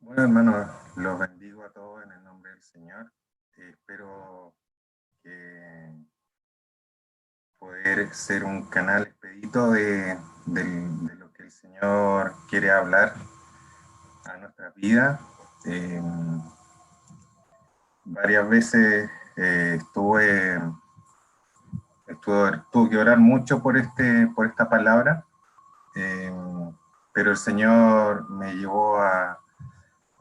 Bueno, hermanos, los bendigo a todos en el nombre del Señor. Espero que poder ser un canal expedito de lo que el Señor quiere hablar a nuestra vida. Varias veces tuve que orar mucho por esta palabra, eh, pero el Señor me llevó a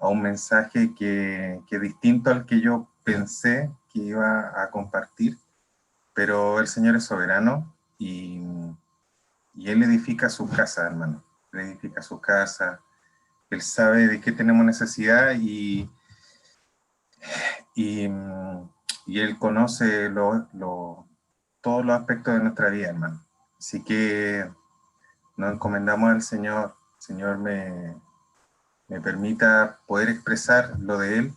un mensaje que es distinto al que yo pensé que iba a compartir, pero el Señor es soberano y Él edifica su casa, hermano. Él edifica su casa, Él sabe de qué tenemos necesidad y, y Él conoce todos los aspectos de nuestra vida, hermano. Así que nos encomendamos al Señor. El Señor me permita poder expresar lo de Él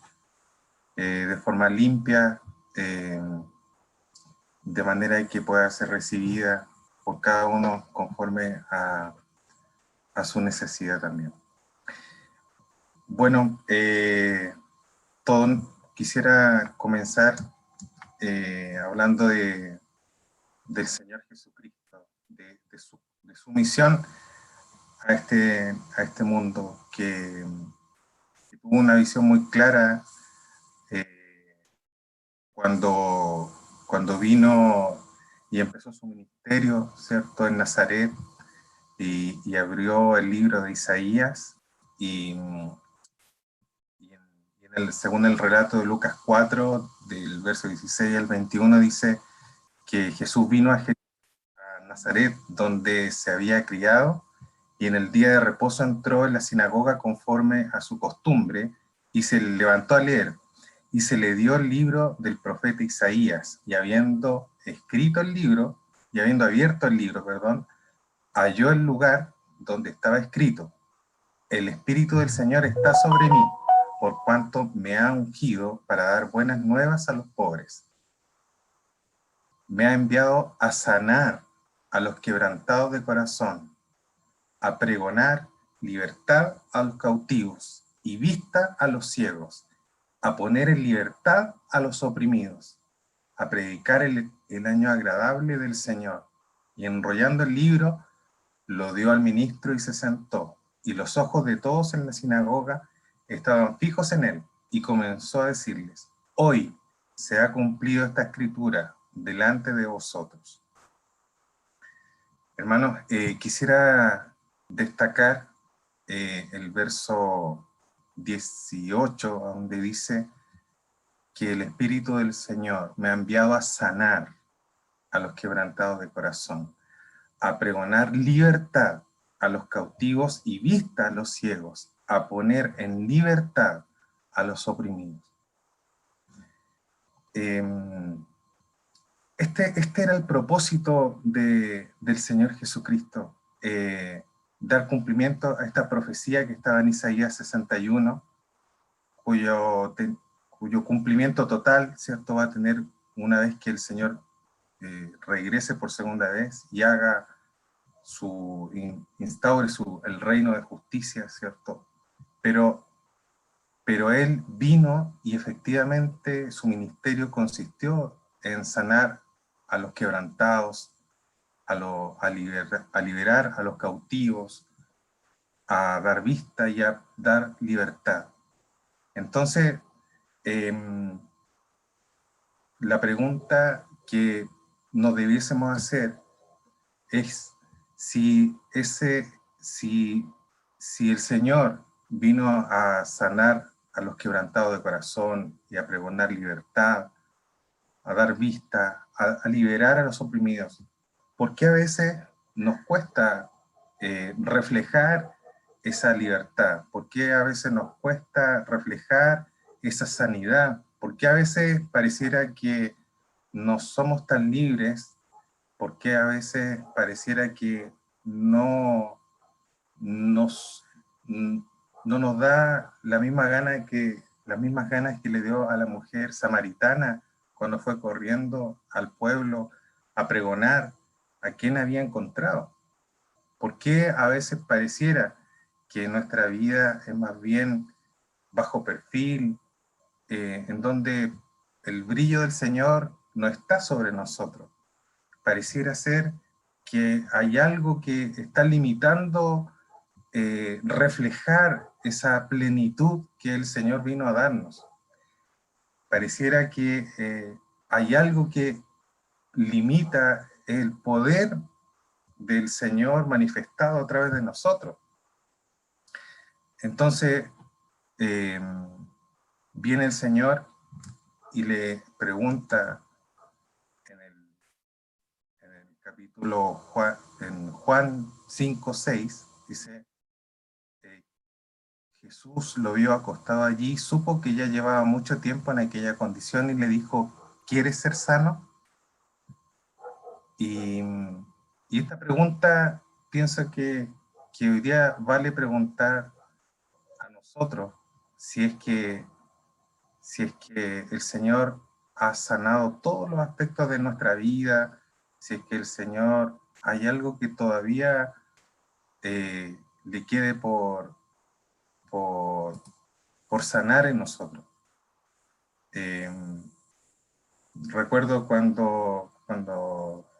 de forma limpia, eh, de manera que pueda ser recibida por cada uno conforme a su necesidad también. Bueno, quisiera comenzar hablando del Señor Jesucristo, de su misión a este mundo, que tuvo una visión muy clara eh, cuando vino y empezó su ministerio, ¿cierto?, en Nazaret, y abrió el libro de Isaías, y, según el relato de Lucas 4, del verso 16 al 21, dice que Jesús vino a Nazaret, donde se había criado, y en el día de reposo entró en la sinagoga conforme a su costumbre, y se levantó a leer, y se le dio el libro del profeta Isaías, y habiendo escrito el libro, y habiendo abierto el libro, perdón, halló el lugar donde estaba escrito: el Espíritu del Señor está sobre mí, por cuanto me ha ungido para dar buenas nuevas a los pobres. Me ha enviado a sanar a los quebrantados de corazón, a pregonar libertad a los cautivos y vista a los ciegos, a poner en libertad a los oprimidos, a predicar el año agradable del Señor. Y enrollando el libro, lo dio al ministro y se sentó, y los ojos de todos en la sinagoga estaban fijos en él, y comenzó a decirles: hoy se ha cumplido esta escritura delante de vosotros. Hermanos, quisiera destacar el verso 18, donde dice que el Espíritu del Señor me ha enviado a sanar a los quebrantados de corazón, a pregonar libertad a los cautivos y vista a los ciegos, a poner en libertad a los oprimidos. Este era el propósito del Señor Jesucristo, dar cumplimiento a esta profecía que estaba en Isaías 61, cuyo cumplimiento total, ¿cierto?, va a tener una vez que el Señor regrese por segunda vez y instaure el reino de justicia, ¿cierto? Pero Él vino y efectivamente su ministerio consistió en sanar a los quebrantados, a liberar a los cautivos, a dar vista y a dar libertad. Entonces, la pregunta que nos debiésemos hacer es si el Señor vino a sanar a los quebrantados de corazón y a pregonar libertad, a dar vista, a liberar a los oprimidos, ¿por qué a veces nos cuesta reflejar esa libertad? ¿Por qué a veces nos cuesta reflejar esa sanidad? ¿Por qué a veces pareciera que no somos tan libres? ¿Por qué a veces pareciera que no nos, no nos da las mismas ganas que le dio a la mujer samaritana cuando fue corriendo al pueblo a pregonar a quien había encontrado? ¿Por qué a veces pareciera que nuestra vida es más bien bajo perfil, en donde el brillo del Señor no está sobre nosotros. Pareciera ser que hay algo que está limitando reflejar esa plenitud que el Señor vino a darnos. Pareciera que hay algo que limita el poder del Señor manifestado a través de nosotros. Entonces, viene el Señor y le pregunta en el capítulo en Juan 5:6, dice, Jesús lo vio acostado allí, supo que ya llevaba mucho tiempo en aquella condición y le dijo, ¿quieres ser sano? Y esta pregunta pienso que hoy día vale preguntar a nosotros si es que el Señor ha sanado todos los aspectos de nuestra vida, si es que el Señor hay algo que todavía le quede por sanar en nosotros. Recuerdo cuando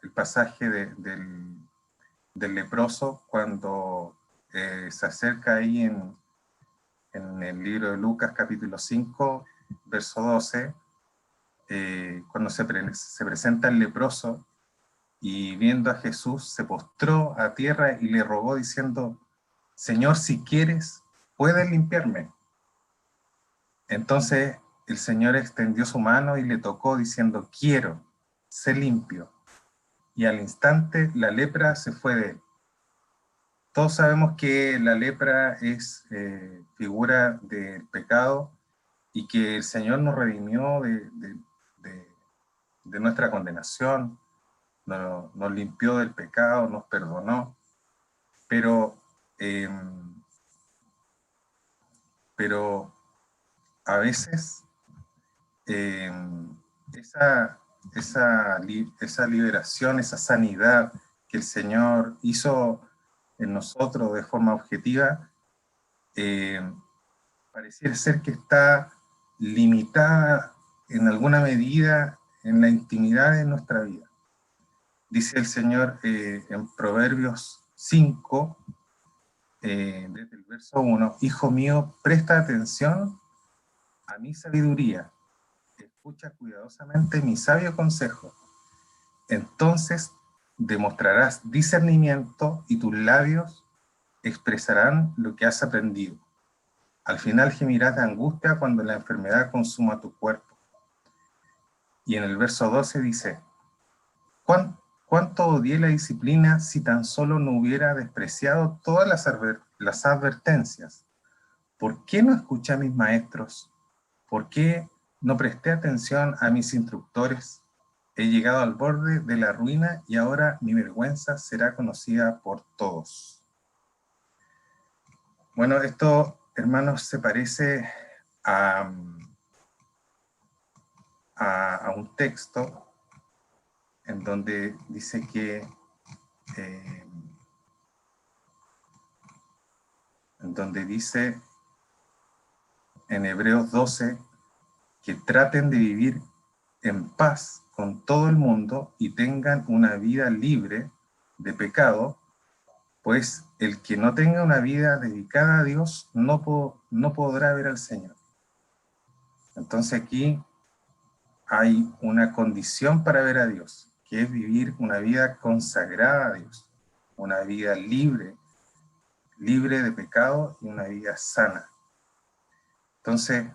el pasaje del leproso, cuando se acerca ahí en el libro de Lucas, capítulo 5, verso 12, cuando se presenta el leproso y viendo a Jesús se postró a tierra y le rogó diciendo, Señor, si quieres, puedes limpiarme. Entonces el Señor extendió su mano y le tocó diciendo, quiero, sé limpio. Y al instante la lepra se fue de él. Todos sabemos que la lepra es figura del pecado y que el Señor nos redimió de nuestra condenación, nos limpió del pecado, nos perdonó, pero a veces esa liberación, esa sanidad que el Señor hizo en nosotros de forma objetiva, pareciera ser que está limitada en alguna medida en la intimidad de nuestra vida. Dice el Señor en Proverbios 5, desde el verso 1, Hijo mío, presta atención a mi sabiduría, escucha cuidadosamente mi sabio consejo, entonces demostrarás discernimiento y tus labios expresarán lo que has aprendido. Al final gemirás de angustia cuando la enfermedad consuma tu cuerpo. Y en el verso 12 dice, ¿cuánto odié la disciplina si tan solo no hubiera despreciado todas las advertencias? ¿Por qué no escuché a mis maestros? ¿Por qué no presté atención a mis instructores? He llegado al borde de la ruina y ahora mi vergüenza será conocida por todos. Bueno, esto, hermanos, se parece a un texto en donde dice que en Hebreos 12 que traten de vivir en paz con todo el mundo y tengan una vida libre de pecado, pues el que no tenga una vida dedicada a Dios no podrá ver al Señor. Entonces aquí hay una condición para ver a Dios, que es vivir una vida consagrada a Dios, una vida libre de pecado y una vida sana. Entonces,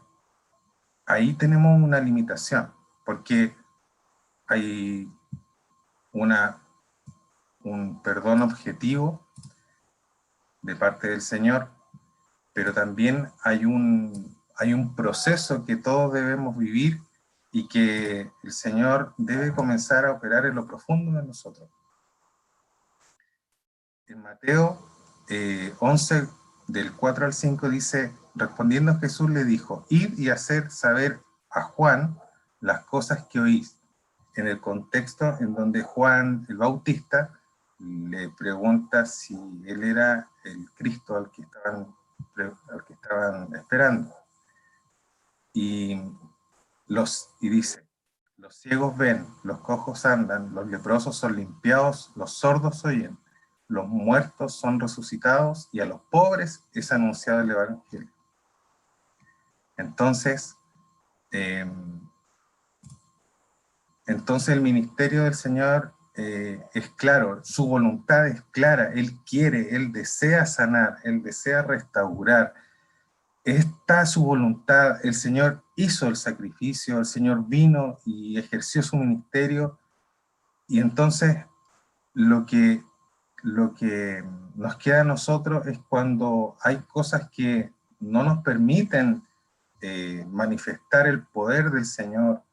ahí tenemos una limitación, porque hay un perdón objetivo de parte del Señor, pero también hay un proceso que todos debemos vivir y que el Señor debe comenzar a operar en lo profundo de nosotros. En Mateo 11, del 4 al 5 dice, respondiendo Jesús le dijo, id y hacer saber a Juan las cosas que oís. En el contexto en donde Juan el Bautista le pregunta si él era el Cristo al que estaban esperando. y, y dice, los ciegos ven, los cojos andan, los leprosos son limpiados, los sordos oyen, los muertos son resucitados y a los pobres es anunciado el evangelio. Entonces, el ministerio del Señor es claro, su voluntad es clara, Él quiere, Él desea sanar, Él desea restaurar. Está su voluntad, el Señor hizo el sacrificio, el Señor vino y ejerció su ministerio, y entonces lo que nos queda a nosotros es cuando hay cosas que no nos permiten manifestar el poder del Señor,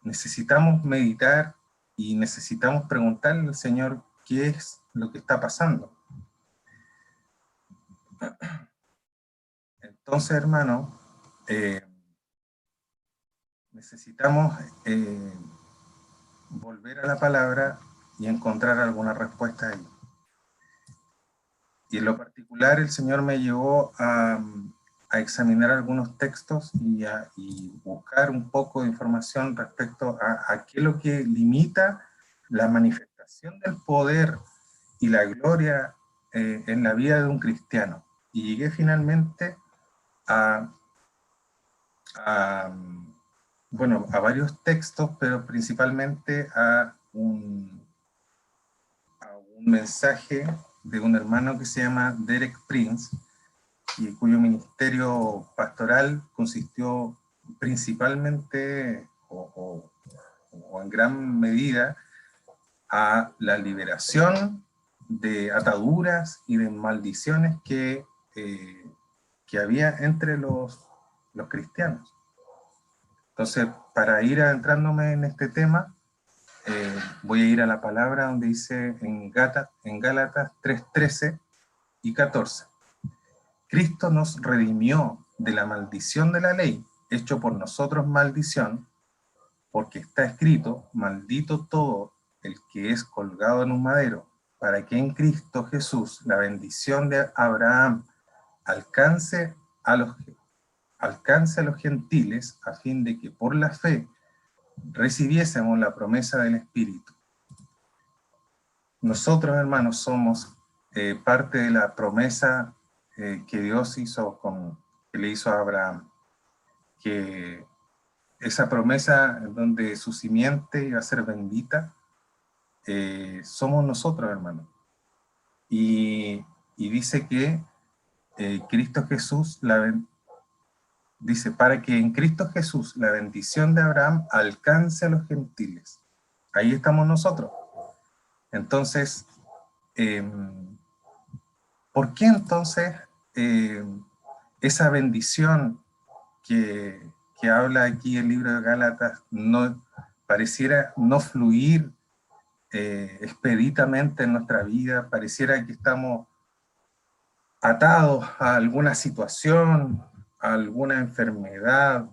necesitamos meditar y necesitamos preguntarle al Señor qué es lo que está pasando. Entonces, hermano, necesitamos volver a la palabra y encontrar alguna respuesta ahí. Y en lo particular el Señor me llevó a examinar algunos textos y buscar un poco de información respecto a qué es lo que limita la manifestación del poder y la gloria en la vida de un cristiano. Y llegué finalmente a varios textos, pero principalmente a un mensaje de un hermano que se llama Derek Prince, y cuyo ministerio pastoral consistió principalmente o en gran medida a la liberación de ataduras y de maldiciones que había entre los cristianos. Entonces, para ir adentrándome en este tema, voy a ir a la palabra donde dice en Gálatas 3:13 y 14. Cristo nos redimió de la maldición de la ley, hecho por nosotros maldición, porque está escrito, maldito todo el que es colgado en un madero, para que en Cristo Jesús la bendición de Abraham alcance a los gentiles, a fin de que por la fe recibiésemos la promesa del Espíritu. Nosotros, hermanos, somos parte de la promesa que Dios que le hizo a Abraham, que esa promesa donde su simiente iba a ser bendita, somos nosotros, hermanos. Y dice que Cristo Jesús, dice, para que en Cristo Jesús la bendición de Abraham alcance a los gentiles. Ahí estamos nosotros. Entonces, ¿por qué entonces esa bendición que habla aquí el libro de Gálatas no pareciera no fluir expeditamente en nuestra vida? Pareciera que estamos atados a alguna situación, a alguna enfermedad,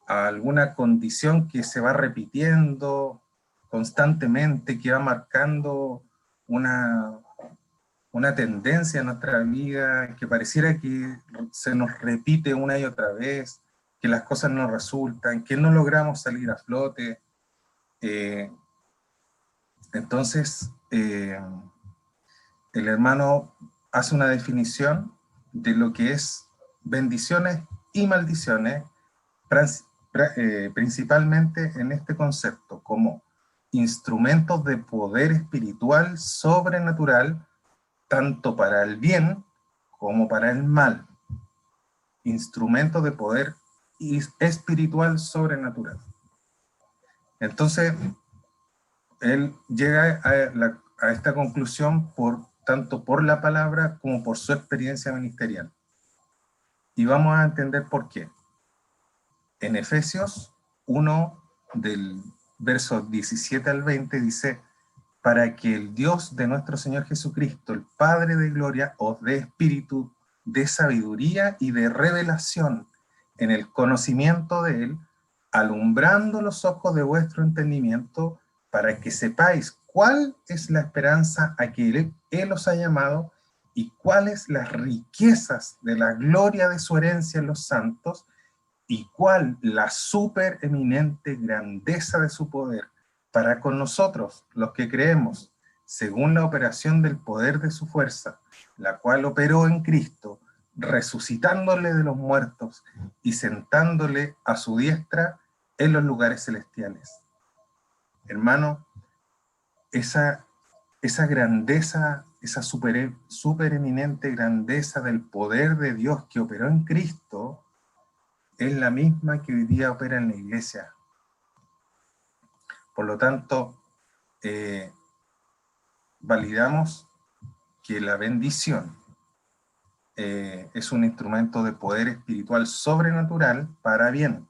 a alguna condición que se va repitiendo constantemente, que va marcando una tendencia en nuestra vida, que pareciera que se nos repite una y otra vez, que las cosas no resultan, que no logramos salir a flote. Entonces, el hermano hace una definición de lo que es bendiciones y maldiciones, principalmente en este concepto, como instrumentos de poder espiritual sobrenatural, tanto para el bien como para el mal. Instrumentos de poder espiritual sobrenatural. Entonces, él llega a esta conclusión tanto por la palabra como por su experiencia ministerial. Y vamos a entender por qué. En Efesios 1, del verso 17 al 20, dice: para que el Dios de nuestro Señor Jesucristo, el Padre de gloria, os dé espíritu de sabiduría y de revelación en el conocimiento de Él, alumbrando los ojos de vuestro entendimiento, para que sepáis cuál es la esperanza a que Él os ha llamado y cuáles las riquezas de la gloria de su herencia en los santos, y cuál la supereminente grandeza de su poder para con nosotros, los que creemos, según la operación del poder de su fuerza, la cual operó en Cristo, resucitándole de los muertos y sentándole a su diestra en los lugares celestiales. Hermano, esa grandeza, esa supereminente grandeza del poder de Dios que operó en Cristo, es la misma que hoy día opera en la iglesia. Por lo tanto, validamos que la bendición es un instrumento de poder espiritual sobrenatural para bien,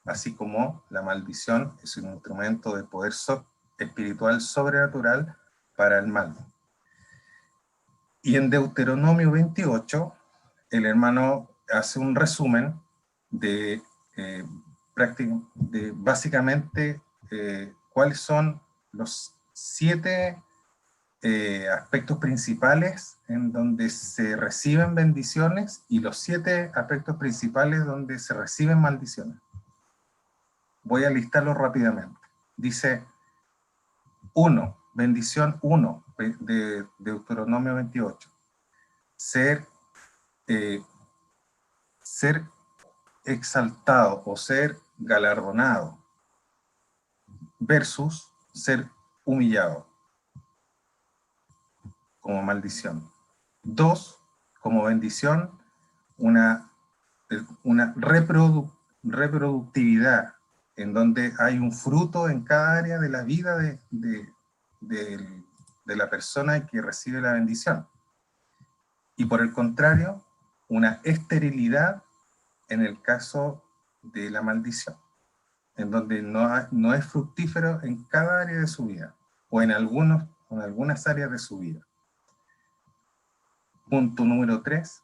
así como la maldición es un instrumento de poder espiritual sobrenatural para el mal. Y en Deuteronomio 28, el hermano hace un resumen de básicamente cuáles son los 7 aspectos principales en donde se reciben bendiciones y los 7 aspectos principales donde se reciben maldiciones. Voy a listarlos rápidamente. Dice 1, bendición 1 de Deuteronomio 28. Ser exaltado o ser galardonado versus ser humillado como maldición. 2, como bendición, una reproductividad en donde hay un fruto en cada área de la vida de la persona que recibe la bendición. Y por el contrario, una esterilidad en el caso de la maldición, en donde no es fructífero en cada área de su vida, o en algunas áreas de su vida. Punto número 3,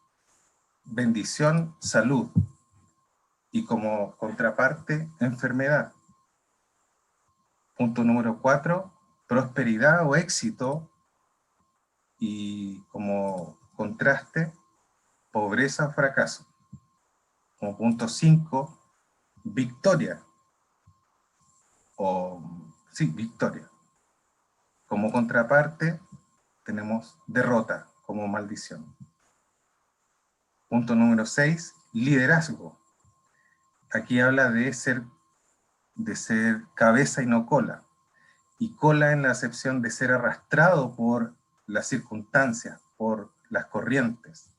bendición, salud, y como contraparte, enfermedad. Punto número 4, prosperidad o éxito, y como contraste, pobreza o fracaso. Como punto 5, victoria, victoria. Como contraparte, tenemos derrota como maldición. Punto número 6, liderazgo. Aquí habla de ser cabeza y no cola. Y cola en la acepción de ser arrastrado por las circunstancias, por las corrientes.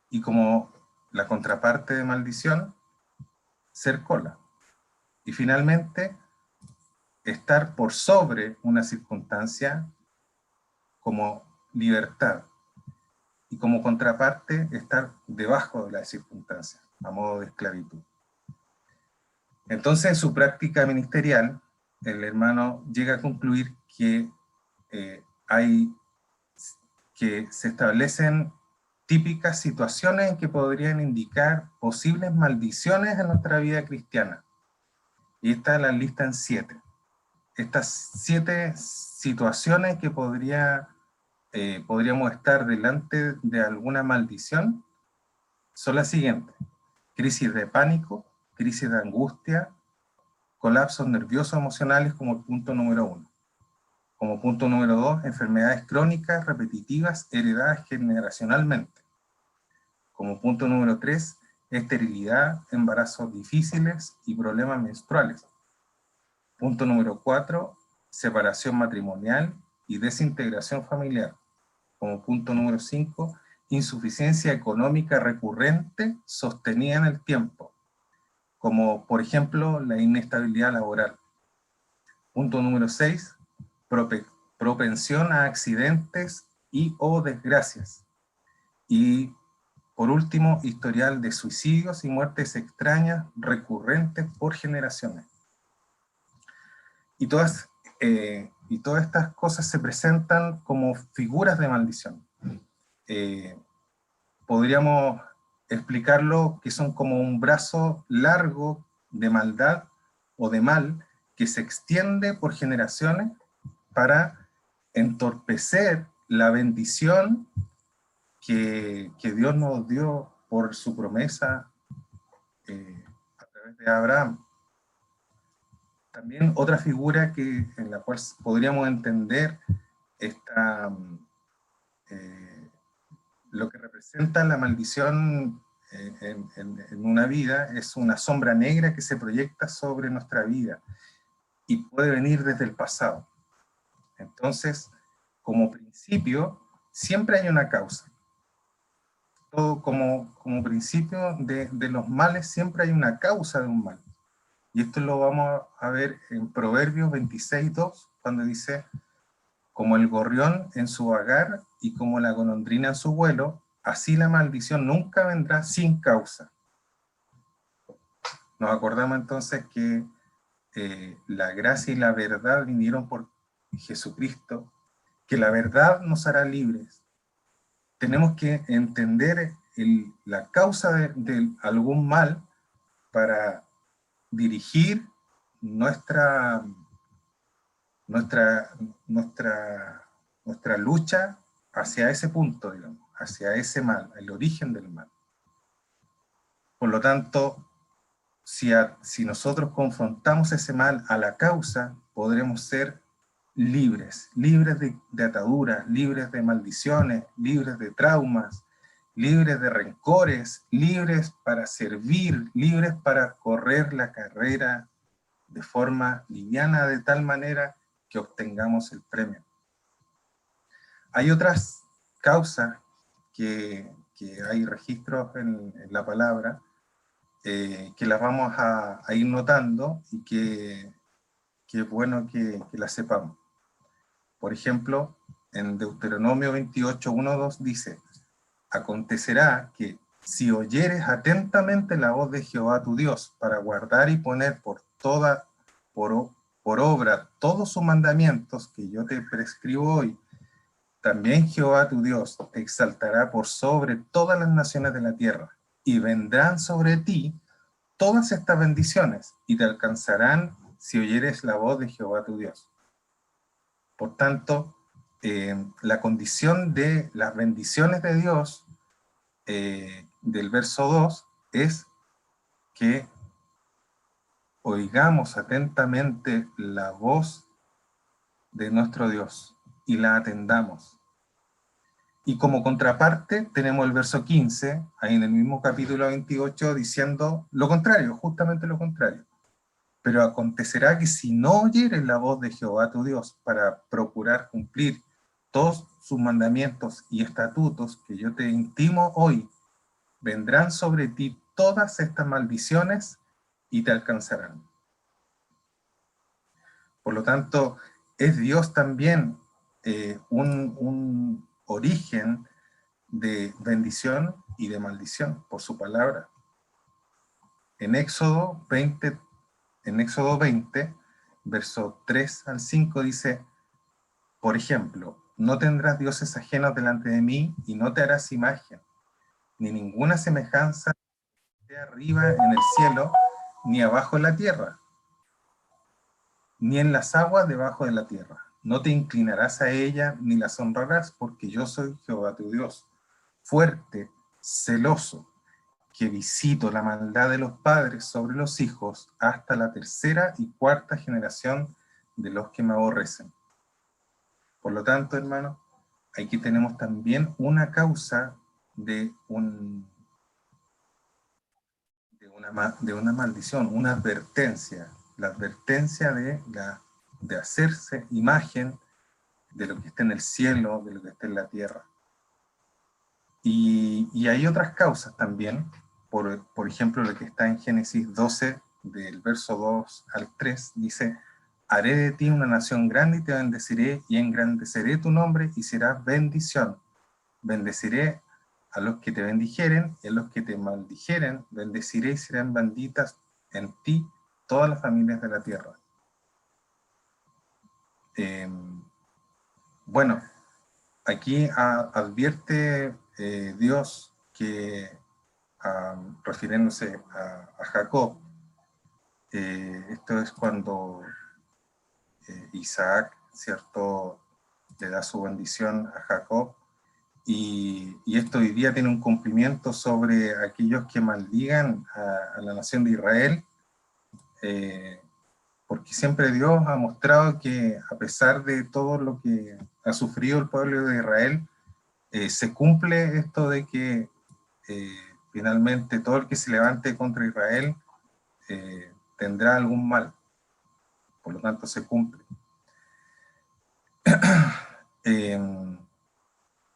Y como la contraparte de maldición, ser cola. Y finalmente, estar por sobre una circunstancia como libertad. Y como contraparte, estar debajo de la circunstancia, a modo de esclavitud. Entonces, en su práctica ministerial, el hermano llega a concluir que se establecen típicas situaciones en que podrían indicar posibles maldiciones en nuestra vida cristiana. Y esta la lista en 7. Estas 7 situaciones que podríamos estar delante de alguna maldición son las siguientes: crisis de pánico, crisis de angustia, colapsos nerviosos emocionales como el punto número 1. Como punto número 2, enfermedades crónicas repetitivas heredadas generacionalmente. Como punto número 3, esterilidad, embarazos difíciles y problemas menstruales. Punto número 4, separación matrimonial y desintegración familiar. Como punto número 5, insuficiencia económica recurrente sostenida en el tiempo, como por ejemplo la inestabilidad laboral. Punto número 6, propensión a accidentes y o desgracias. Y por último, historial de suicidios y muertes extrañas recurrentes por generaciones. Y todas estas cosas se presentan como figuras de maldición. Podríamos explicarlo que son como un brazo largo de maldad o de mal que se extiende por generaciones para entorpecer la bendición que Dios nos dio por su promesa a través de Abraham. También otra figura en la cual podríamos entender lo que representa la maldición en una vida es una sombra negra que se proyecta sobre nuestra vida y puede venir desde el pasado. Entonces, como principio, siempre hay una causa. Todo como principio de los males, siempre hay una causa de un mal. Y esto lo vamos a ver en Proverbios 26:2, cuando dice: como el gorrión en su vagar y como la golondrina en su vuelo, así la maldición nunca vendrá sin causa. Nos acordamos entonces que la gracia y la verdad vinieron por Jesucristo, que la verdad nos hará libres. Tenemos que entender la causa de algún mal para dirigir nuestra lucha hacia ese punto, digamos, hacia ese mal, el origen del mal. Por lo tanto, si nosotros confrontamos ese mal a la causa, podremos ser libres de ataduras, libres de maldiciones, libres de traumas, libres de rencores, libres para servir, libres para correr la carrera de forma liviana, de tal manera que obtengamos el premio. Hay otras causas que hay registros en la palabra, que las vamos a ir notando y que es bueno que las sepamos. Por ejemplo, en Deuteronomio 28:1-2 dice: acontecerá que si oyeres atentamente la voz de Jehová tu Dios para guardar y poner por obra todos sus mandamientos que yo te prescribo hoy, también Jehová tu Dios te exaltará por sobre todas las naciones de la tierra, y vendrán sobre ti todas estas bendiciones, y te alcanzarán si oyeres la voz de Jehová tu Dios. Por tanto, la condición de las bendiciones de Dios, del verso 2, es que oigamos atentamente la voz de nuestro Dios y la atendamos. Y como contraparte tenemos el verso 15, ahí en el mismo capítulo 28, diciendo lo contrario, justamente lo contrario. Pero acontecerá que si no oyeres la voz de Jehová tu Dios para procurar cumplir todos sus mandamientos y estatutos que yo te intimo hoy, vendrán sobre ti todas estas maldiciones y te alcanzarán. Por lo tanto, es Dios también un origen de bendición y de maldición por su palabra. En Éxodo 20, verso 3-5 dice, por ejemplo, no tendrás dioses ajenos delante de mí y no te harás imagen, ni ninguna semejanza de arriba en el cielo, ni abajo en la tierra, ni en las aguas debajo de la tierra. No te inclinarás a ella ni las honrarás, porque yo soy Jehová tu Dios, fuerte, celoso, que visito la maldad de los padres sobre los hijos hasta la tercera y cuarta generación de los que me aborrecen. Por lo tanto, hermano, aquí tenemos también una causa de una maldición, una advertencia, la advertencia de hacerse imagen de lo que está en el cielo, de lo que está en la tierra. Y hay otras causas también, por ejemplo, lo que está en Génesis 12, del verso 2-3, dice, haré de ti una nación grande y te bendeciré y engrandeceré tu nombre y serás bendición. Bendeciré a los que te bendijeren y a los que te maldijeren, bendeciré y serán benditas en ti todas las familias de la tierra. Bueno, aquí advierte Dios que, refiriéndose a Jacob, esto es cuando Isaac, ¿cierto?, le da su bendición a Jacob, y esto hoy día tiene un cumplimiento sobre aquellos que maldigan a la nación de Israel, porque siempre Dios ha mostrado que a pesar de todo lo que ha sufrido el pueblo de Israel, se cumple esto de que eh, finalmente todo el que se levante contra Israel tendrá algún mal, por lo tanto se cumple.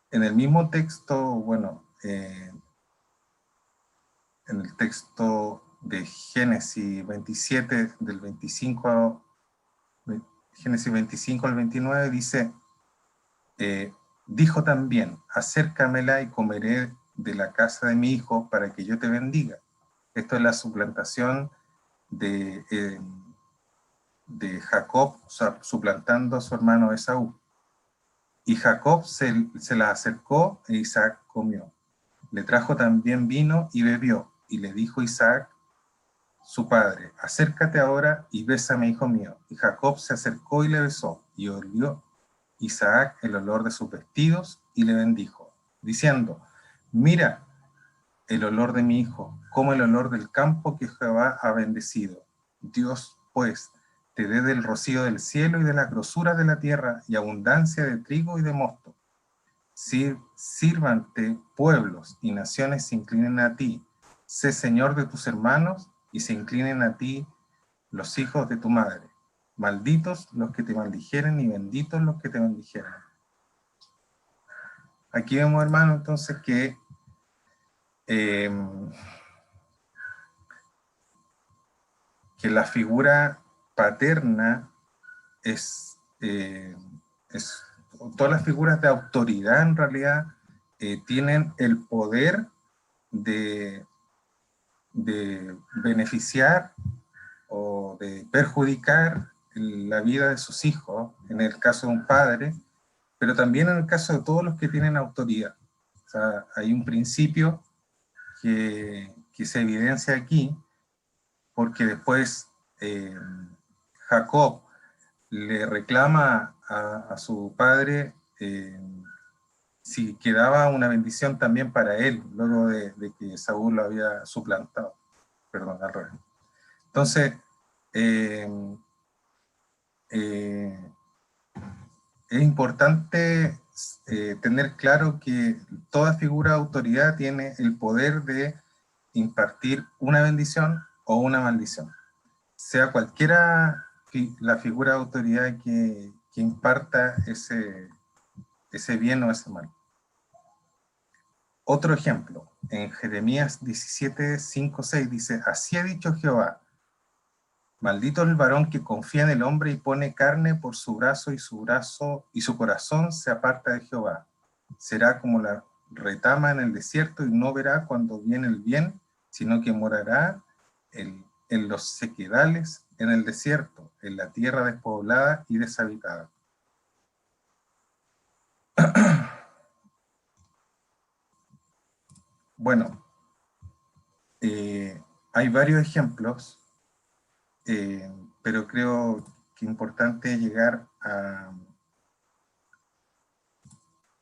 En el mismo texto, bueno, en el texto de Génesis 27, del 25 Génesis 25 al 29, dice, dijo también, acércamela y comeré de la casa de mi hijo para que yo te bendiga. Esto es la suplantación de Jacob, o sea, suplantando a su hermano Esaú. Y Jacob se la acercó e Isaac comió. Le trajo también vino y bebió. Y le dijo Isaac, su padre, acércate ahora y bésame, hijo mío. Y Jacob se acercó y le besó. Y olió Isaac el olor de sus vestidos y le bendijo, diciendo, mira el olor de mi hijo, como el olor del campo que Jehová ha bendecido. Dios, pues, te dé del rocío del cielo y de la grosura de la tierra y abundancia de trigo y de mosto. Sírvante pueblos y naciones se inclinen a ti. Sé señor de tus hermanos y se inclinen a ti los hijos de tu madre. Malditos los que te maldijeren y benditos los que te bendijeren. Aquí vemos, hermano, entonces que la figura paterna es todas las figuras de autoridad en realidad tienen el poder de, de beneficiar o de perjudicar la vida de sus hijos, en el caso de un padre, pero también en el caso de todos los que tienen autoridad. O sea, hay un principio que se evidencia aquí, porque después Jacob le reclama a su padre si quedaba una bendición también para él, luego de que Saúl lo había suplantado. Perdón, al revés. Entonces, eh, eh, es importante tener claro que toda figura de autoridad tiene el poder de impartir una bendición o una maldición. Sea cualquiera la figura de autoridad que imparta ese bien o ese mal. Otro ejemplo, en Jeremías 17, 5, 6 dice, así ha dicho Jehová, maldito el varón que confía en el hombre y pone carne por su brazo y su corazón se aparta de Jehová. Será como la retama en el desierto y no verá cuando viene el bien, sino que morará en los sequedales, en el desierto, en la tierra despoblada y deshabitada. Bueno, hay varios ejemplos, pero creo que es importante llegar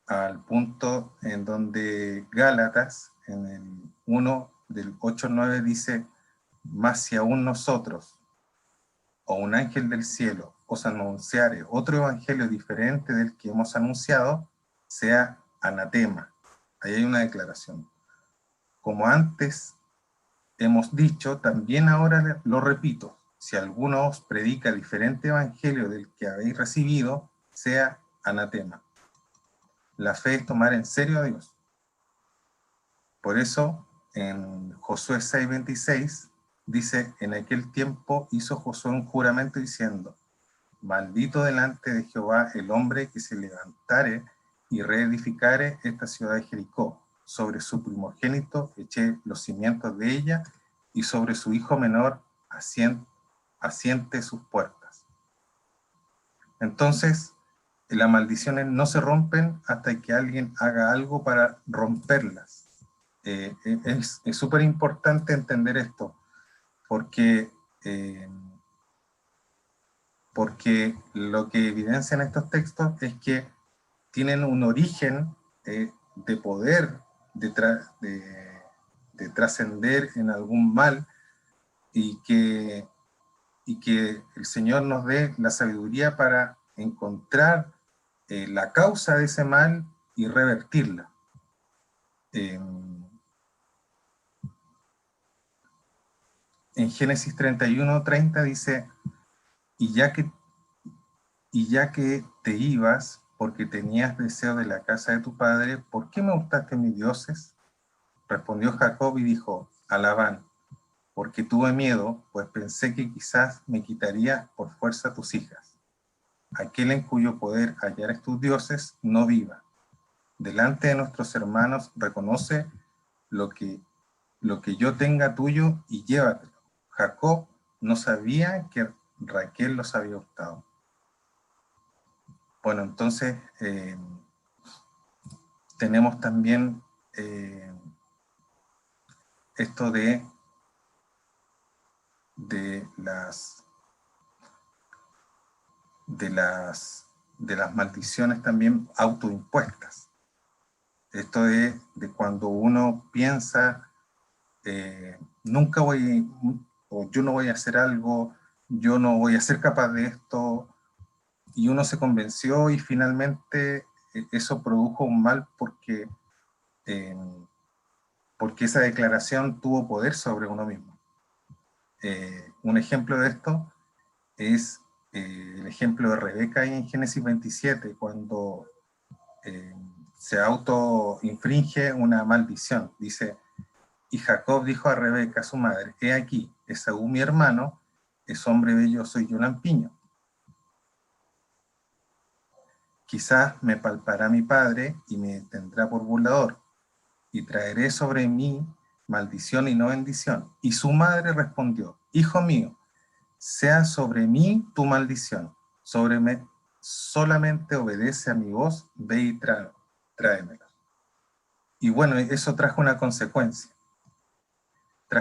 al punto en donde Gálatas, en el 1 del 8-9 dice, mas si aún nosotros, o un ángel del cielo, os anunciare otro evangelio diferente del que hemos anunciado, sea anatema. Ahí hay una declaración. Como antes hemos dicho, también ahora lo repito, si alguno os predica diferente evangelio del que habéis recibido, sea anatema. La fe es tomar en serio a Dios. Por eso, en Josué 6:26, dice, en aquel tiempo hizo Josué un juramento diciendo, maldito delante de Jehová el hombre que se levantare y reedificare esta ciudad de Jericó. Sobre su primogénito eché los cimientos de ella y sobre su hijo menor asiente sus puertas. Entonces, las maldiciones no se rompen hasta que alguien haga algo para romperlas. Es súper importante entender esto, porque, porque lo que evidencian estos textos es que tienen un origen de poder, de trascender en algún mal, y que el Señor nos dé la sabiduría para encontrar la causa de ese mal y revertirla. En Génesis 31:30 dice, y ya que te ibas porque tenías deseo de la casa de tu padre, ¿por qué me hurtaste mis dioses? Respondió Jacob y dijo a Labán, porque tuve miedo, pues pensé que quizás me quitarías por fuerza tus hijas. Aquel en cuyo poder hallares tus dioses no viva. Delante de nuestros hermanos reconoce lo que yo tenga tuyo y llévatelo. Jacob no sabía que Raquel los había hurtado. Bueno, entonces tenemos también esto de las maldiciones también autoimpuestas. Esto de cuando uno piensa, nunca voy, o yo no voy a hacer algo, yo no voy a ser capaz de esto, y uno se convenció y finalmente eso produjo un mal porque esa declaración tuvo poder sobre uno mismo. Un ejemplo de esto es el ejemplo de Rebeca en Génesis 27, cuando se autoinfringe una maldición. Dice, y Jacob dijo a Rebeca, su madre, he aquí, Esaú mi hermano, es hombre velloso y yo lampiño. Quizás me palpará mi padre y me tendrá por burlador, y traeré sobre mí maldición y no bendición. Y su madre respondió, hijo mío, sea sobre mí tu maldición, sobre mí solamente obedece a mi voz, ve y tráemelo. Y bueno, eso trajo una consecuencia. Que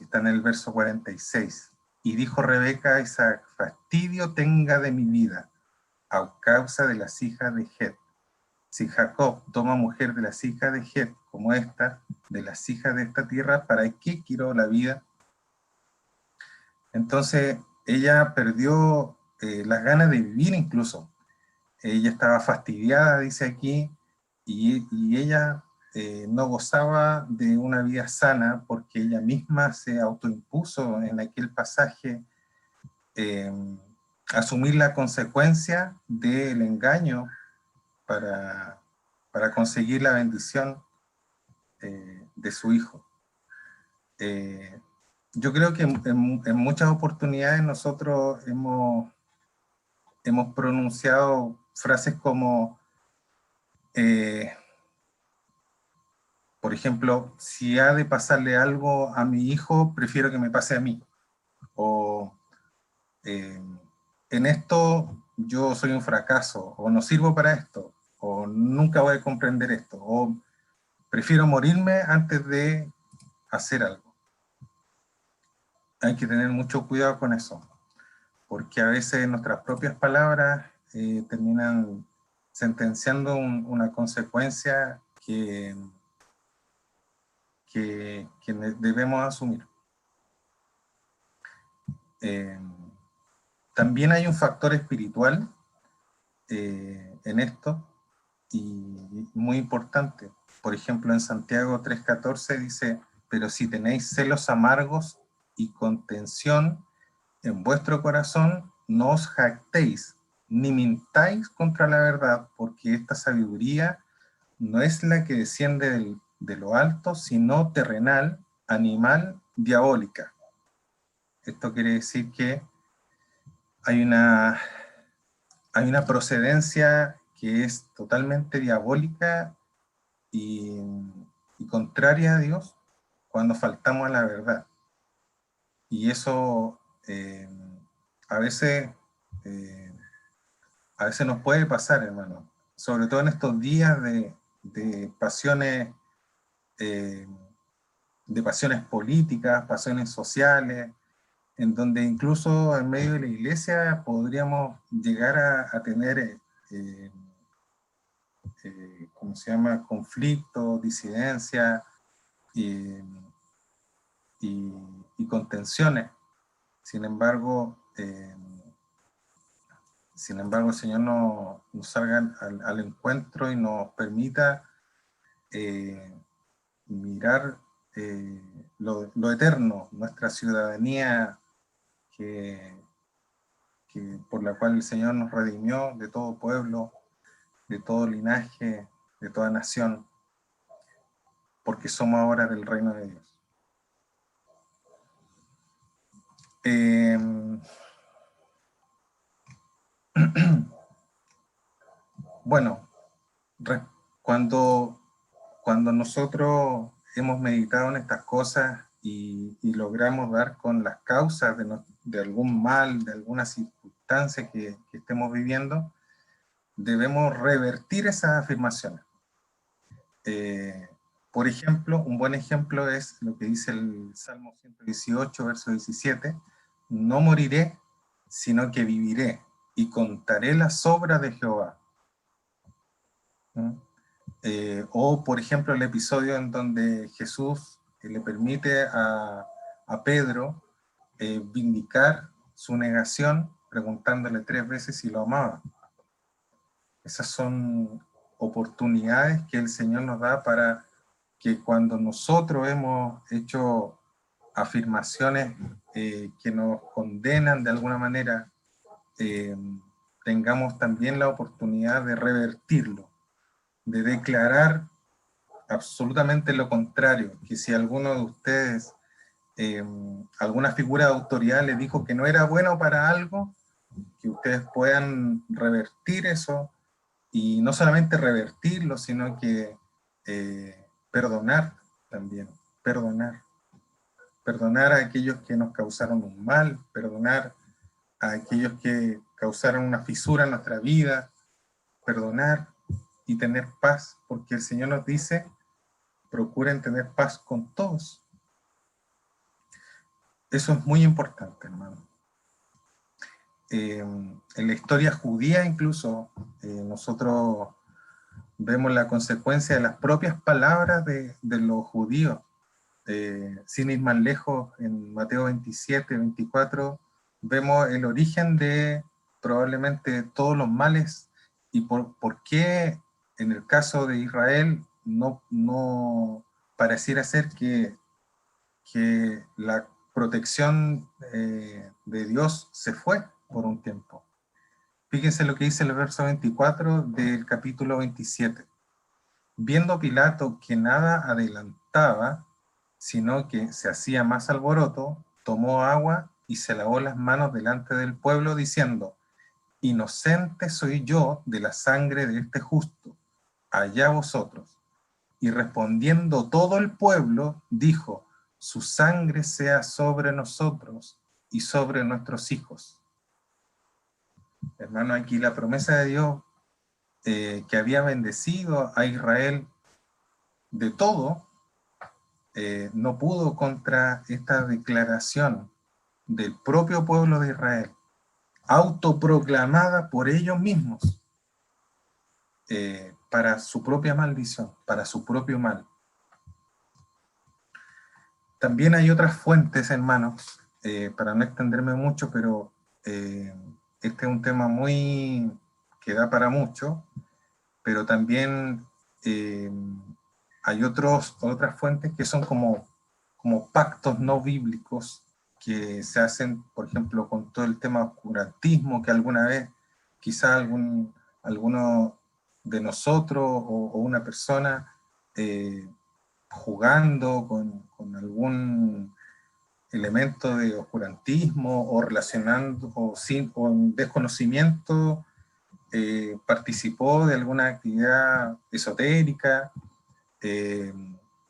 está en el verso 46. Y dijo Rebeca a Isaac, fastidio tenga de mi vida, a causa de las hijas de Het. Si Jacob toma mujer de las hijas de Het, como esta, de las hijas de esta tierra, ¿para qué quiero la vida? Entonces, ella perdió las ganas de vivir incluso. Ella estaba fastidiada, dice aquí, y ella no gozaba de una vida sana porque ella misma se autoimpuso en aquel pasaje asumir la consecuencia del engaño para conseguir la bendición de su hijo. Yo creo que en muchas oportunidades nosotros hemos pronunciado frases como, por ejemplo, si ha de pasarle algo a mi hijo, prefiero que me pase a mí. O en esto yo soy un fracaso, o no sirvo para esto, o nunca voy a comprender esto, o prefiero morirme antes de hacer algo. Hay que tener mucho cuidado con eso, porque a veces nuestras propias palabras terminan sentenciando una consecuencia que debemos asumir. También hay un factor espiritual en esto, y muy importante. Por ejemplo, en Santiago 3:14 dice, pero si tenéis celos amargos y contención en vuestro corazón, no os jactéis, ni mintáis contra la verdad, porque esta sabiduría no es la que desciende de lo alto, sino terrenal, animal, diabólica. Esto quiere decir que hay una procedencia que es totalmente diabólica y contraria a Dios cuando faltamos a la verdad. Y eso a veces nos puede pasar, hermano, sobre todo en estos días de pasiones, políticas, pasiones sociales, en donde incluso en medio de la iglesia podríamos llegar a tener ¿cómo se llama?, conflicto, disidencia y, y contenciones. Sin embargo, el Señor nos salga al encuentro y nos permita mirar lo eterno, nuestra ciudadanía por la cual el Señor nos redimió de todo pueblo, de todo linaje, de toda nación, porque somos ahora del reino de Dios. Bueno, cuando nosotros hemos meditado en estas cosas y logramos dar con las causas de algún mal, de alguna circunstancia que estemos viviendo, debemos revertir esas afirmaciones. Por ejemplo, un buen ejemplo es lo que dice el Salmo 118, verso 17: no moriré, sino que viviré y contaré las obras de Jehová. O, por ejemplo, el episodio en donde Jesús le permite a Pedro vindicar su negación preguntándole 3 veces si lo amaba. Esas son oportunidades que el Señor nos da para que cuando nosotros hemos hecho afirmaciones que nos condenan de alguna manera, tengamos también la oportunidad de revertirlo, de declarar absolutamente lo contrario, que si alguno de ustedes, alguna figura de autoridad les dijo que no era bueno para algo, que ustedes puedan revertir eso, y no solamente revertirlo, sino que perdonar también, perdonar a aquellos que nos causaron un mal, perdonar a aquellos que causaron una fisura en nuestra vida, perdonar y tener paz, porque el Señor nos dice: procuren tener paz con todos. Eso es muy importante, hermano. En la historia judía incluso, nosotros vemos la consecuencia de las propias palabras de los judíos. Sin ir más lejos, en Mateo 27, 24, vemos el origen de probablemente todos los males y por qué en el caso de Israel no pareciera ser que la protección de Dios se fue por un tiempo. Fíjense lo que dice el verso 24 del capítulo 27. Viendo Pilato que nada adelantaba, sino que se hacía más alboroto, tomó agua y se lavó las manos delante del pueblo, diciendo: inocente soy yo de la sangre de este justo, allá vosotros. Y respondiendo todo el pueblo, dijo: su sangre sea sobre nosotros y sobre nuestros hijos. Hermano, aquí la promesa de Dios que había bendecido a Israel de todo, no pudo contra esta declaración del propio pueblo de Israel, autoproclamada por ellos mismos, para su propia maldición, para su propio mal. También hay otras fuentes, hermanos, para no extenderme mucho, pero este es un tema muy que da para mucho, pero también hay otras fuentes que son como pactos no bíblicos que se hacen, por ejemplo, con todo el tema oscurantismo, que alguna vez quizá alguno de nosotros o una persona jugando con algún elemento de oscurantismo o relacionando o en desconocimiento participó de alguna actividad esotérica.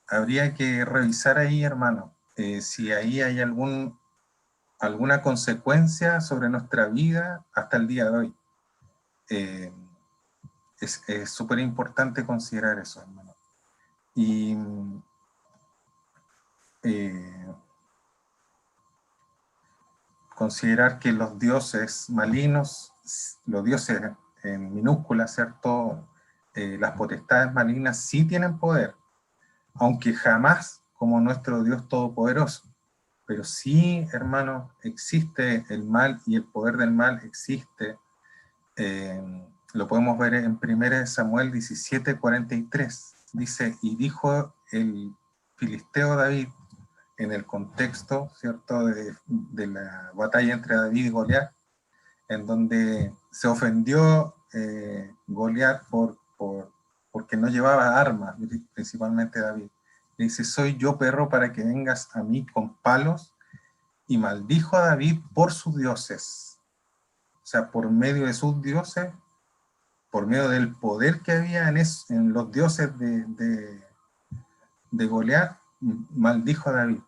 Habría que revisar ahí, hermano, si ahí hay alguna consecuencia sobre nuestra vida hasta el día de hoy. Es súper importante considerar eso, hermano. Y considerar que los dioses malignos, los dioses en minúscula, ¿cierto?, las potestades malignas sí tienen poder, aunque jamás como nuestro Dios Todopoderoso. Pero sí, hermanos, existe el mal y el poder del mal existe. Lo podemos ver en 1 Samuel 17:43. Dice, y dijo el filisteo David, en el contexto, ¿cierto?, de la batalla entre David y Goliat, en donde se ofendió Goliat porque no llevaba armas, principalmente David. Le dice, soy yo perro para que vengas a mí con palos, y maldijo a David por sus dioses. O sea, por medio de sus dioses, por medio del poder que había en los dioses de Goliat, maldijo a David.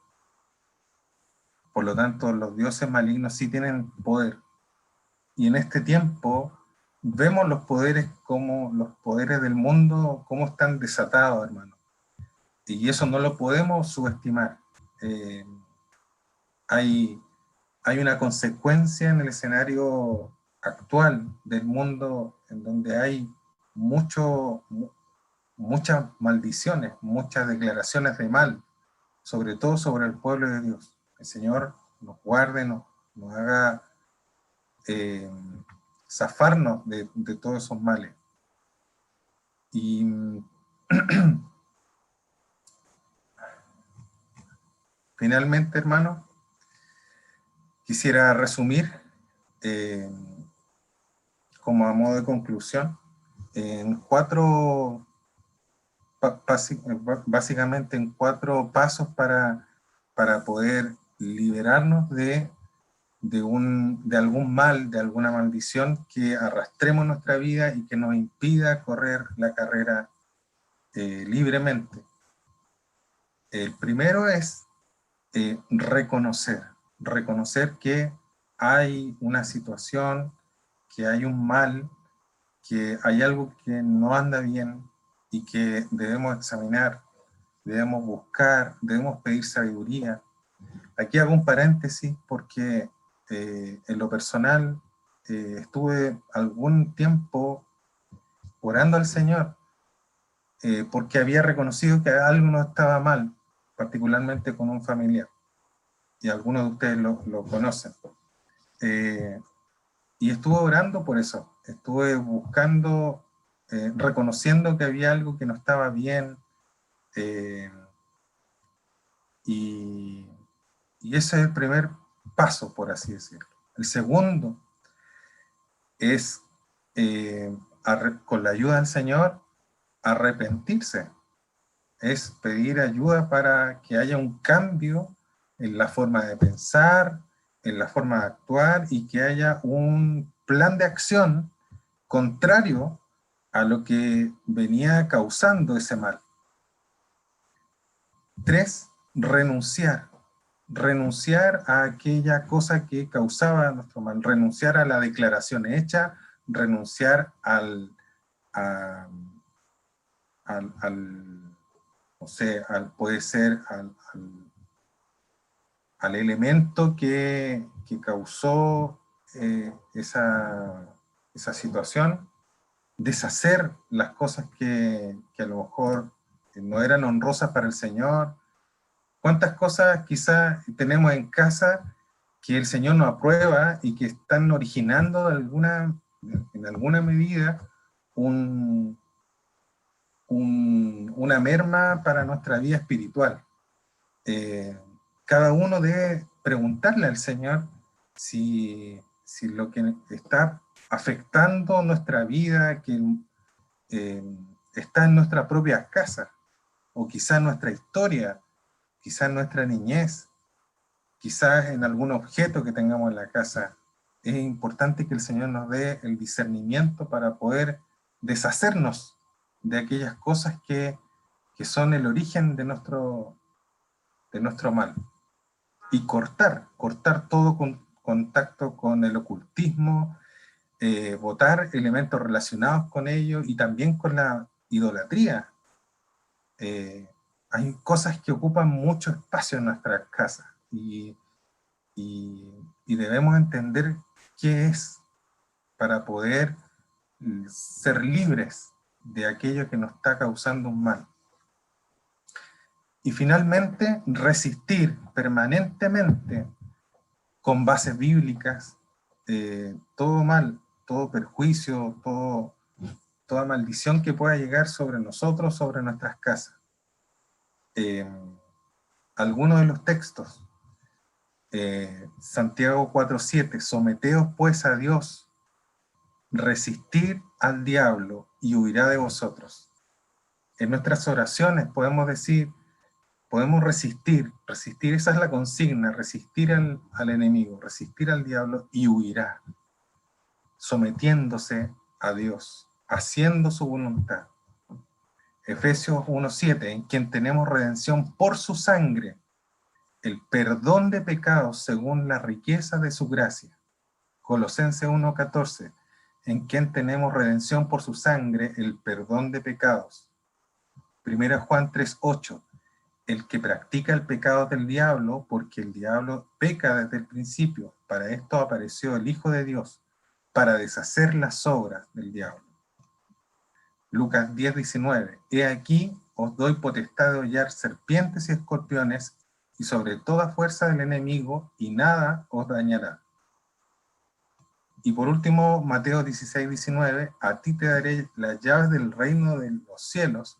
Por lo tanto, los dioses malignos sí tienen poder. Y en este tiempo vemos los poderes como los poderes del mundo, cómo están desatados, hermano. Y eso no lo podemos subestimar. Eh, hay, hay una consecuencia en el escenario actual del mundo en donde hay muchas maldiciones, muchas declaraciones de mal, sobre todo sobre el pueblo de Dios. El Señor nos guarde, nos haga zafarnos de todos esos males. Y finalmente, hermano, quisiera resumir eh, como a modo de conclusión en básicamente en 4 pasos para poder liberarnos de algún mal, de alguna maldición que arrastremos en nuestra vida y que nos impida correr la carrera libremente. El primero es reconocer que hay una situación, que hay un mal, que hay algo que no anda bien y que debemos examinar, debemos buscar, debemos pedir sabiduría. Aquí hago un paréntesis porque en lo personal estuve algún tiempo orando al Señor porque había reconocido que algo no estaba mal, particularmente con un familiar, y algunos de ustedes lo conocen. Y estuve orando por eso, estuve buscando, reconociendo que había algo que no estaba bien, eh, y, y ese es el primer paso, por así decirlo. El segundo es, con la ayuda del Señor, arrepentirse, es pedir ayuda para que haya un cambio en la forma de pensar, en la forma de actuar, y que haya un plan de acción contrario a lo que venía causando ese mal. 3, renunciar a aquella cosa que causaba nuestro mal, renunciar a la declaración hecha, renunciar no sé, puede ser al elemento que causó esa situación, deshacer las cosas que a lo mejor no eran honrosas para el Señor. ¿Cuántas cosas quizás tenemos en casa que el Señor no aprueba y que están originando en alguna medida una merma para nuestra vida espiritual? Cada uno debe preguntarle al Señor si lo que está afectando nuestra vida, que está en nuestra propia casa, o quizás en nuestra historia, quizás en nuestra niñez, quizás en algún objeto que tengamos en la casa. Es importante que el Señor nos dé el discernimiento para poder deshacernos de aquellas cosas que son el origen de nuestro mal. Y cortar todo contacto con el ocultismo, votar elementos relacionados con ello y también con la idolatría. Hay cosas que ocupan mucho espacio en nuestras casas y debemos entender qué es para poder ser libres de aquello que nos está causando un mal. Y finalmente, resistir permanentemente con bases bíblicas todo mal, todo perjuicio, toda maldición que pueda llegar sobre nosotros, sobre nuestras casas. Algunos de los textos, Santiago 4:7, someteos pues a Dios, resistir al diablo y huirá de vosotros. En nuestras oraciones podemos decir, podemos resistir, esa es la consigna, resistir al enemigo, resistir al diablo y huirá, sometiéndose a Dios, haciendo su voluntad. Efesios 1:7, en quien tenemos redención por su sangre, el perdón de pecados según la riqueza de su gracia. Colosenses 1:14, en quien tenemos redención por su sangre, el perdón de pecados. 1 Juan 3:8, el que practica el pecado del diablo, porque el diablo peca desde el principio. Para esto apareció el Hijo de Dios, para deshacer las obras del diablo. Lucas 10:19, he aquí os doy potestad de hollar serpientes y escorpiones, y sobre toda fuerza del enemigo, y nada os dañará. Y por último, Mateo 16:19, a ti te daré las llaves del reino de los cielos,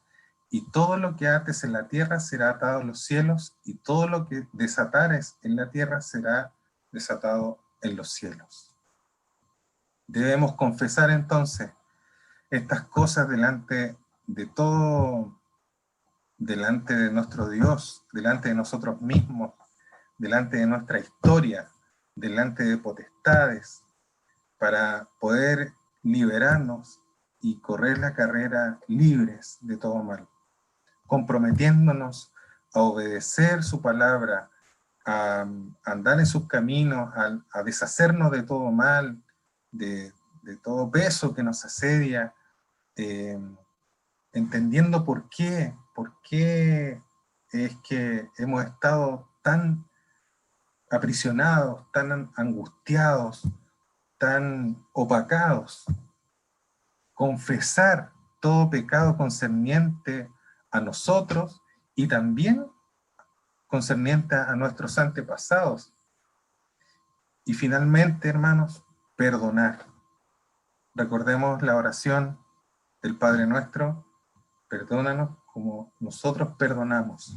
y todo lo que ates en la tierra será atado en los cielos, y todo lo que desatares en la tierra será desatado en los cielos. Debemos confesar entonces estas cosas delante de todo, delante de nuestro Dios, delante de nosotros mismos, delante de nuestra historia, delante de potestades, para poder liberarnos y correr la carrera libres de todo mal, comprometiéndonos a obedecer su palabra, a andar en sus caminos, a deshacernos de todo mal, de todo peso que nos asedia, entendiendo por qué es que hemos estado tan aprisionados, tan angustiados, tan opacados. Confesar todo pecado concerniente a nosotros y también concerniente a nuestros antepasados. Y finalmente, hermanos, perdonar. Recordemos la oración del Padre Nuestro, perdónanos como nosotros perdonamos.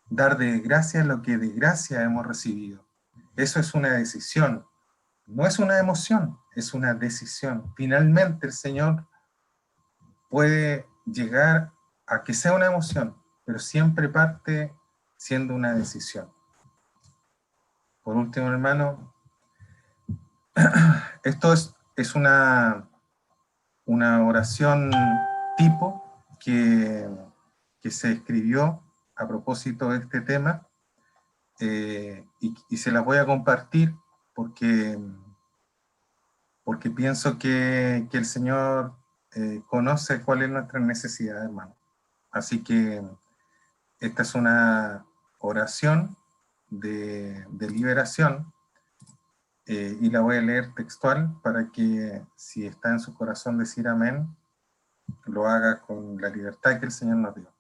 Dar de gracia lo que de gracia hemos recibido. Eso es una decisión. No es una emoción, es una decisión. Finalmente el Señor puede llegar a que sea una emoción, pero siempre parte siendo una decisión. Por último, hermano, esto es una oración tipo que se escribió a propósito de este tema, y se las voy a compartir porque pienso que el Señor conoce cuál es nuestra necesidad, hermano. Así que esta es una oración de liberación, y la voy a leer textual para que, si está en su corazón decir amén, lo haga con la libertad que el Señor nos dio.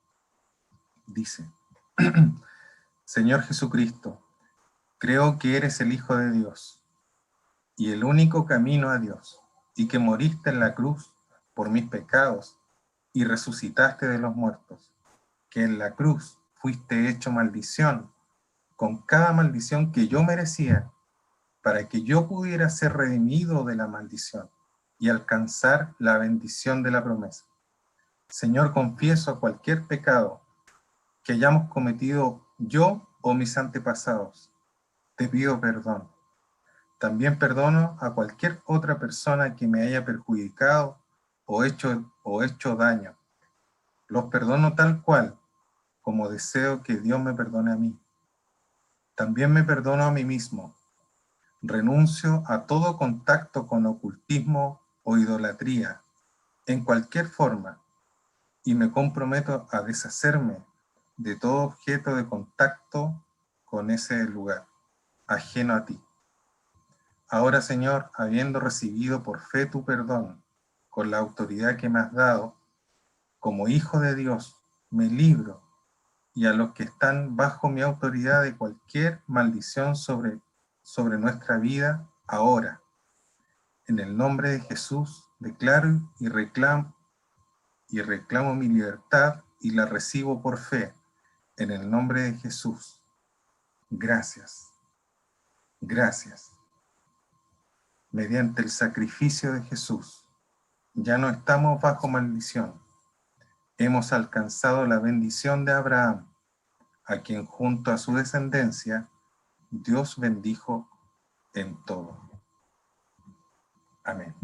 Dice, Señor Jesucristo, creo que eres el Hijo de Dios y el único camino a Dios, y que moriste en la cruz por mis pecados y resucitaste de los muertos, que en la cruz fuiste hecho maldición, con cada maldición que yo merecía, para que yo pudiera ser redimido de la maldición y alcanzar la bendición de la promesa. Señor, confieso cualquier pecado que hayamos cometido yo o mis antepasados. Te pido perdón. También perdono a cualquier otra persona que me haya perjudicado o hecho daño. Los perdono tal cual, como deseo que Dios me perdone a mí. También me perdono a mí mismo. Renuncio a todo contacto con ocultismo o idolatría, en cualquier forma, y me comprometo a deshacerme de todo objeto de contacto con ese lugar, ajeno a ti. Ahora, Señor, habiendo recibido por fe tu perdón, con la autoridad que me has dado, como hijo de Dios, me libro, y a los que están bajo mi autoridad de cualquier maldición sobre nuestra vida ahora. En el nombre de Jesús declaro y reclamo mi libertad y la recibo por fe. En el nombre de Jesús. Gracias. Gracias. Mediante el sacrificio de Jesús, ya no estamos bajo maldición. Hemos alcanzado la bendición de Abraham, a quien junto a su descendencia, Dios bendijo en todo. Amén.